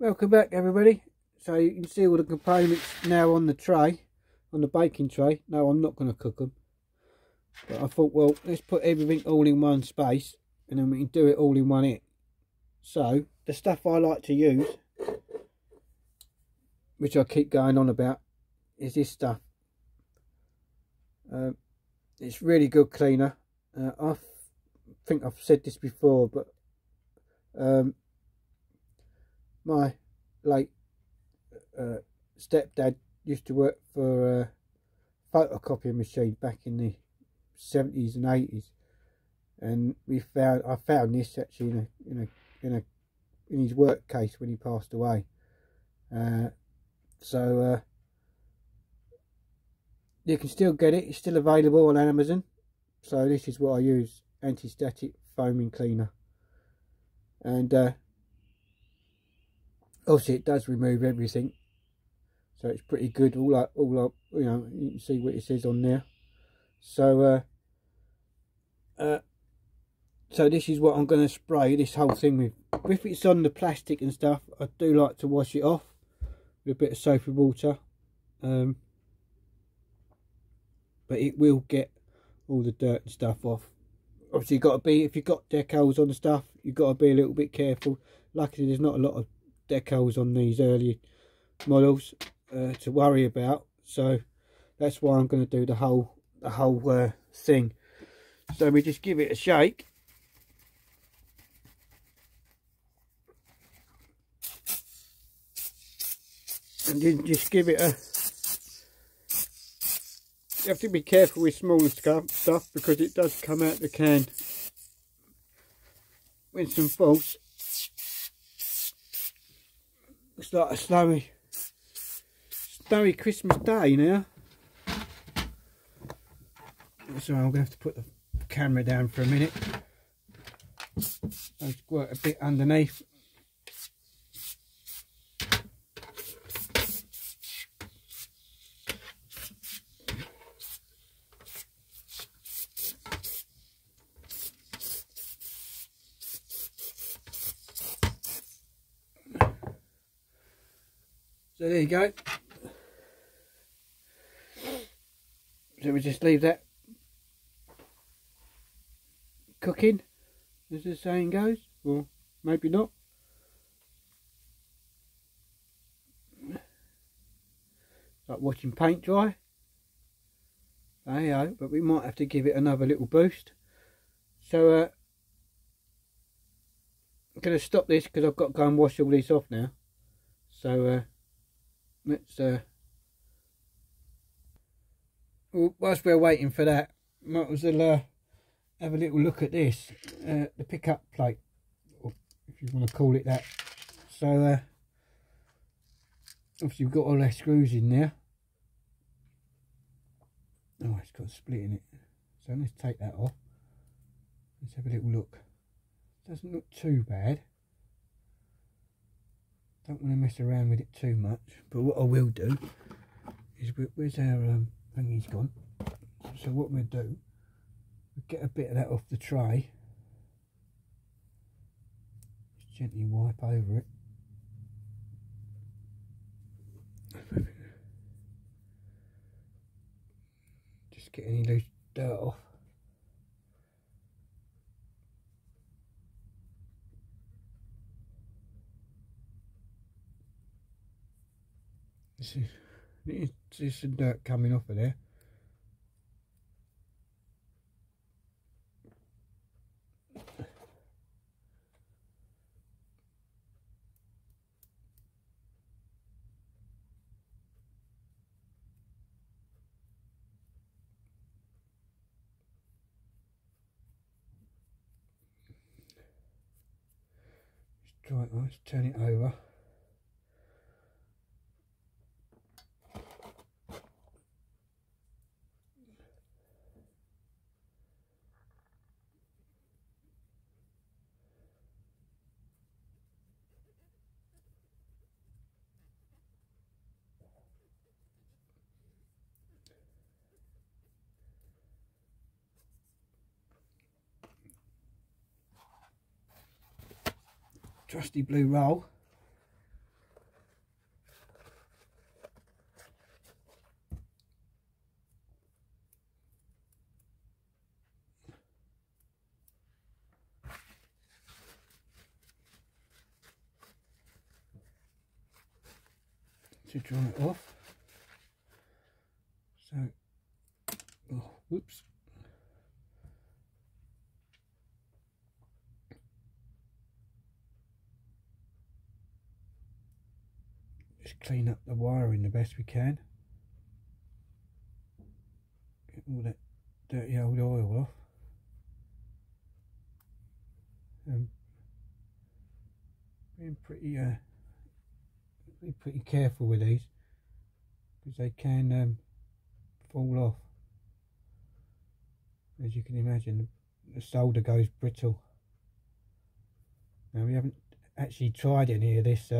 Welcome back everybody. So you can see all the components now on the tray, on the baking tray. No, I'm not going to cook them, but I thought, well, let's put everything all in one space and then we can do it all in one hit. So the stuff I like to use, which I keep going on about, is this stuff. It's really good cleaner. I think I've said this before, but my late stepdad used to work for a photocopying machine back in the 70s and 80s, and I found this actually in his work case when he passed away. So you can still get it. It's still available on Amazon. So this is what I use: anti-static foaming cleaner, and obviously it does remove everything, so it's pretty good. All up, you know, you can see what it says on there. So so this is what I'm going to spray this whole thing with. If it's on the plastic and stuff, I do like to wash it off with a bit of soap and water, but it will get all the dirt and stuff off. Obviously, you've got to be, if you've got decals on the stuff, you've got to be a little bit careful. Luckily, there's not a lot of decals on these early models to worry about, so that's why I'm going to do the whole thing. So we just give it a shake, and then just give it a, you have to be careful with smaller stuff because it does come out the can with some false. It's like a snowy Christmas day now. So I'm going to have to put the camera down for a minute. I'll squirt a bit underneath. So there you go. So we just leave that cooking, as the saying goes, or maybe not. Like watching paint dry. There you go, but we might have to give it another little boost. So I'm going to stop this because I've got to go and wash all this off now. So let's well, whilst we're waiting for that, might as well have a little look at this, the pickup plate, or if you want to call it that. So obviously we've got all our screws in there. Oh, it's got a split in it, so let's take that off. Let's have a little look. Doesn't look too bad. Don't want to mess around with it too much, but what I will do is, where's our thingy's gone? So what we'll do, we'll get a bit of that off the tray, just gently wipe over it. Just get any loose dirt off. There's some dirt coming off of there. Just try it, let's turn it over. Trusty blue roll. to dry it off. So, oh, whoops. Just clean up the wiring the best we can. Get all that dirty old oil off. Being pretty careful with these because they can fall off. As you can imagine, the solder goes brittle. Now we haven't actually tried any of this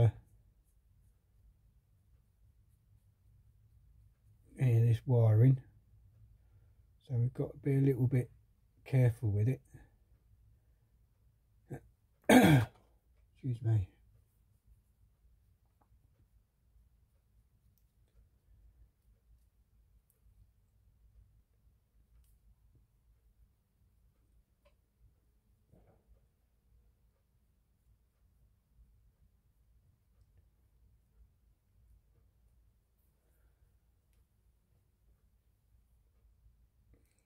wiring, so we've got to be a little bit careful with it. Excuse me.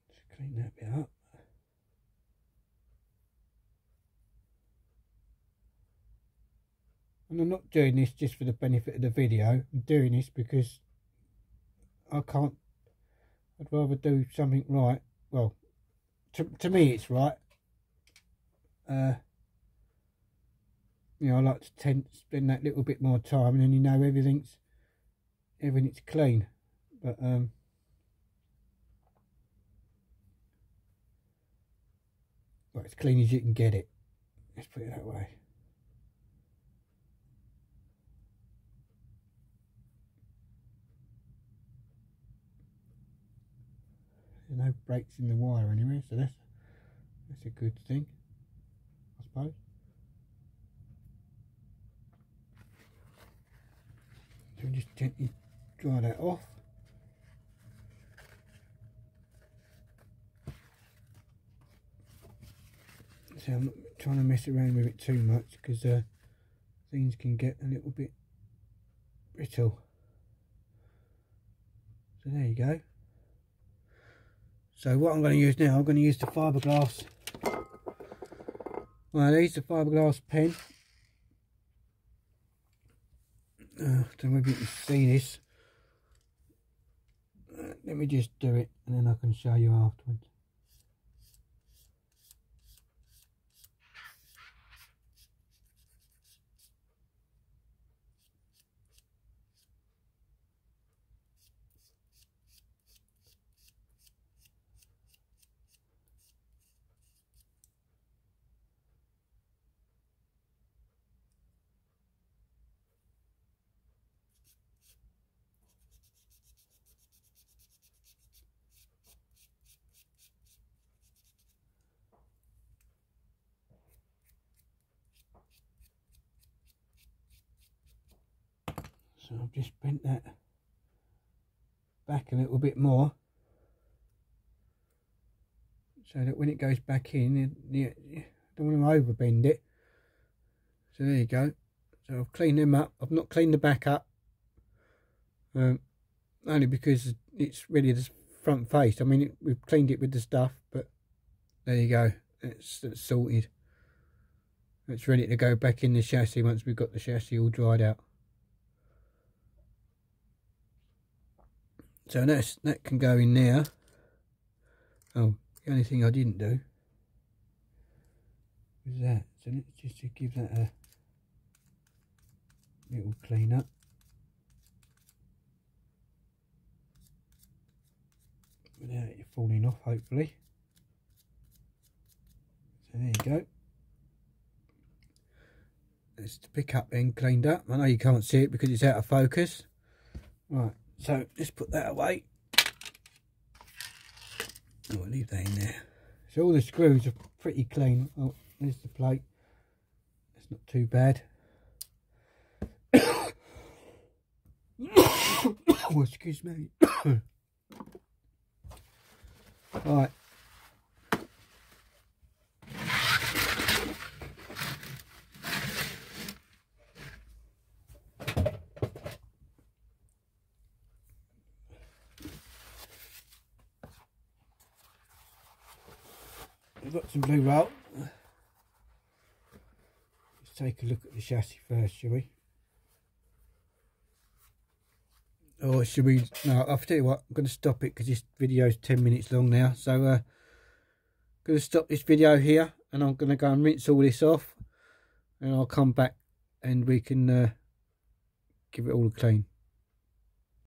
Just clean that bit up. And I'm not doing this just for the benefit of the video. I'm doing this because I can't. I'd rather do something right. Well, to me it's right. You know, I like to spend that little bit more time, and then you know everything's clean. But well, as clean as you can get it. Let's put it that way. There's no breaks in the wire anyway, so that's a good thing, I suppose. So we just gently dry that off. So I'm not trying to mess around with it too much because things can get a little bit brittle. So there you go. So what I'm going to use now, I'm going to use the fiberglass. Well, these the fiberglass pen. Don't know if you can see this. Let me just do it, and then I can show you afterwards. So I've just bent that back a little bit more, so that when it goes back in, you don't want to overbend it. So there you go. So I've cleaned them up. I've not cleaned the back up, only because it's really the front face. I mean, we've cleaned it with the stuff, but there you go. It's sorted. It's ready to go back in the chassis once we've got the chassis all dried out. So that can go in there. Oh, the only thing I didn't do was that. So let's just to give that a little clean up. Without it falling off, hopefully. So there you go. There's the pickup end cleaned up. I know you can't see it because it's out of focus. Right. So just put that away. Oh, I'll leave that in there. So all the screws are pretty clean. Oh, there's the plate. That's not too bad. Oh, excuse me. Right. I've got some blue roll. Let's take a look at the chassis first, shall we? Or should we? No, I'll tell you what, I'm going to stop it because this video is 10 minutes long now. So I'm going to stop this video here, and I'm going to go and rinse all this off, and I'll come back and we can give it all a clean.